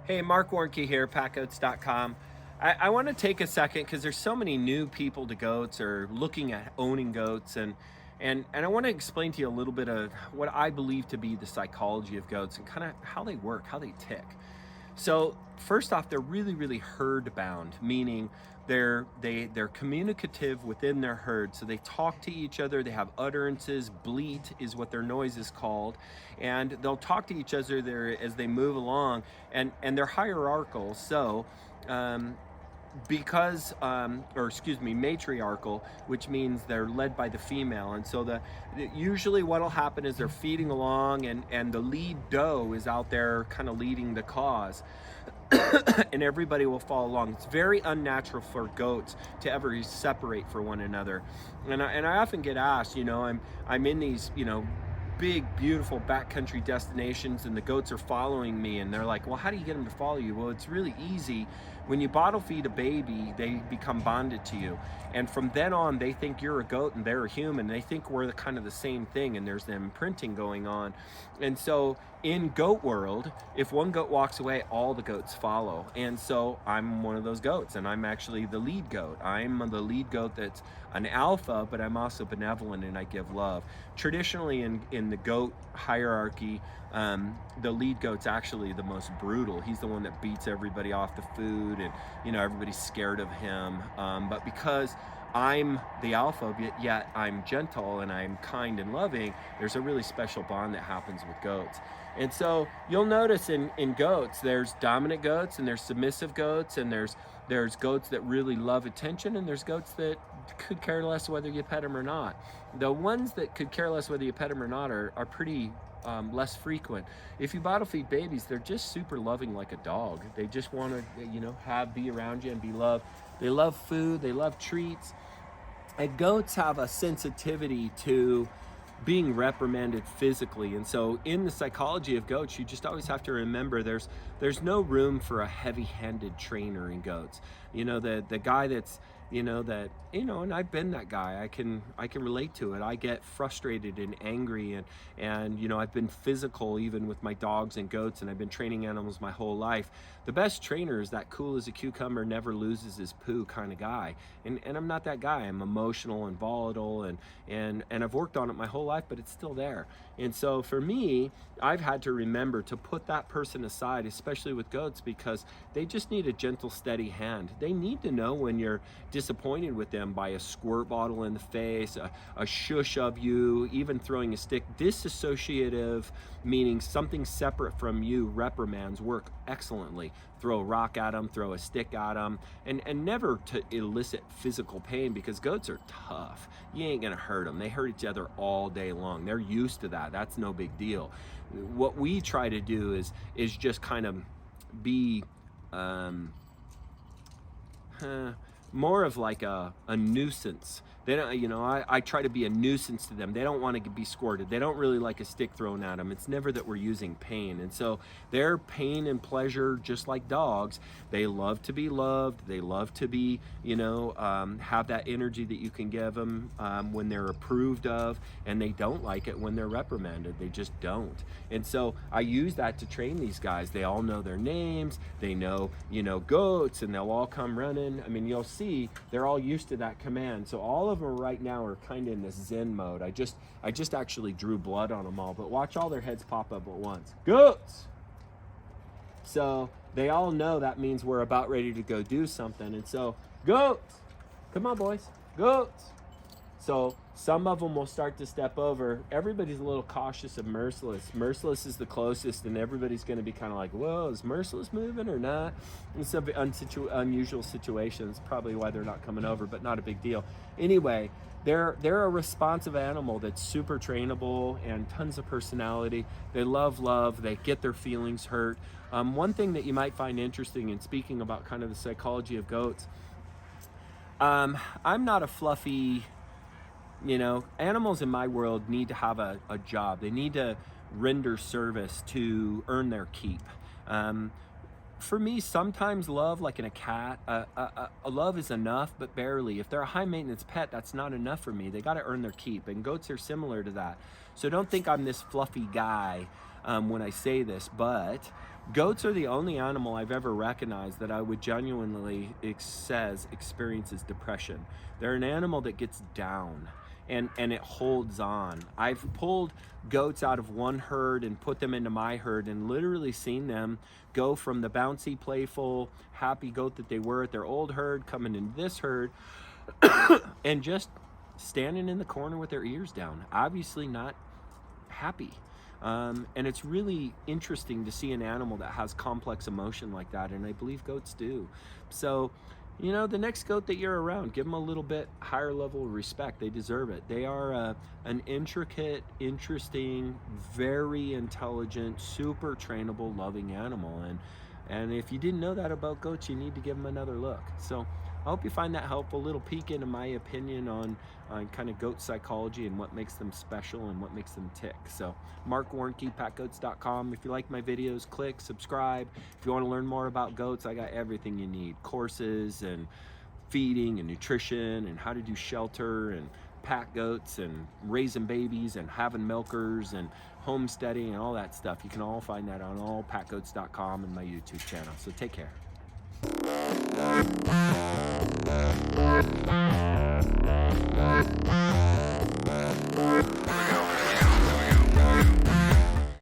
Hey, Marc Warnke here, PackGoats.com. I want to take a second because there's so many new people to goats or looking at owning goats, and I want to explain to you a little bit of what I believe to be the psychology of goats and kind of how they work, how they tick. So first off, they're really herd bound, meaning they're communicative within their herd. So they talk to each other, they have utterances, bleat is what their noise is called, and they'll talk to each other there as they move along, and they're hierarchical. So matriarchal, which means they're led by the female. And so usually what'll happen is they're feeding along, and the lead doe is out there kind of leading the cause. And everybody will follow along. It's very unnatural for goats to ever separate from one another. And I often get asked, I'm in these, big, beautiful backcountry destinations, and the goats are following me, and they're like, well, how do you get them to follow you? Well, it's really easy. When you bottle feed a baby, they become bonded to you, and from then on they think you're a goat and they're a human. They think we're kind of the same thing, and there's the imprinting going on. And so in goat world, if one goat walks away, all the goats follow. And so I'm one of those goats, and I'm actually the lead goat. I'm the lead goat that's an alpha, but I'm also benevolent, and I give love. Traditionally in the goat hierarchy, the lead goat's actually the most brutal. He's the one that beats everybody off the food, and everybody's scared of him. But because I'm the alpha, yet I'm gentle and I'm kind and loving, there's a really special bond that happens with goats. And so you'll notice in goats, there's dominant goats, and there's submissive goats, and there's goats that really love attention, and there's goats that could care less whether you pet them or not. The ones that could care less whether you pet them or not are pretty less frequent. If you bottle feed babies, they're just super loving, like a dog. They just want to be around you and be loved. They love food, they love treats. And goats have a sensitivity to being reprimanded physically. And so in the psychology of goats, you just always have to remember there's no room for a heavy-handed trainer in goats. The guy that's and I've been that guy. I can relate to it. I get frustrated and angry, and I've been physical even with my dogs and goats, and I've been training animals my whole life. The best trainer is that cool as a cucumber, never loses his poo kind of guy. And I'm not that guy. I'm emotional and volatile, and I've worked on it my whole life, but it's still there. And so for me, I've had to remember to put that person aside, especially with goats, because they just need a gentle, steady hand. They need to know when you're disappointed with them by a squirt bottle in the face, a shush of you, even throwing a stick. Disassociative, meaning something separate from you, reprimands work excellently. Throw a rock at them, throw a stick at them, and never to elicit physical pain, because goats are tough. You ain't gonna hurt them. They hurt each other all day long. They're used to that. That's no big deal. What we try to do is just kind of be more of like a nuisance. They don't, I try to be a nuisance to them. They don't want to be squirted. They don't really like a stick thrown at them. It's never that we're using pain. And so their pain and pleasure, just like dogs, they love to be loved. They love to be, have that energy that you can give them when they're approved of, and they don't like it when they're reprimanded. They just don't. And so I use that to train these guys. They all know their names. They know, goats, and they'll all come running. I mean, you'll see they're all used to that command. So all of them right now are kind of in this Zen mode. I just actually drew blood on them all, but watch all their heads pop up at once. Goats! So they all know that means we're about ready to go do something. And so, goats! Come on, boys. Goats! So some of them will start to step over. Everybody's a little cautious of Merciless. Merciless is the closest, and everybody's going to be kind of like, whoa, is Merciless moving or not? In some unusual situations, probably why they're not coming over, but not a big deal. Anyway, they're a responsive animal that's super trainable and tons of personality. They love. They get their feelings hurt. One thing that you might find interesting in speaking about kind of the psychology of goats, I'm not a fluffy... animals in my world need to have a job. They need to render service to earn their keep. For me, sometimes love, like in a cat, a love is enough, but barely. If they're a high maintenance pet, that's not enough for me. They got to earn their keep, and goats are similar to that. So don't think I'm this fluffy guy when I say this, but goats are the only animal I've ever recognized that I would genuinely says experiences depression. They're an animal that gets down. And it holds on. I've pulled goats out of one herd and put them into my herd and literally seen them go from the bouncy, playful, happy goat that they were at their old herd, coming into this herd, and just standing in the corner with their ears down, obviously not happy. And it's really interesting to see an animal that has complex emotion like that, and I believe goats do. So, you know, the next goat that you're around, give them a little bit higher level of respect. They deserve it. They are an intricate, interesting, very intelligent, super trainable, loving animal. And if you didn't know that about goats, you need to give them another look. So I hope you find that helpful. A little peek into my opinion on kind of goat psychology and what makes them special and what makes them tick. So Marc Warnke, PackGoats.com. If you like my videos, click subscribe. If you want to learn more about goats, I got everything you need. Courses and feeding and nutrition and how to do shelter and pack goats and raising babies and having milkers and homesteading and all that stuff. You can all find that on all PackGoats.com and my YouTube channel. So take care.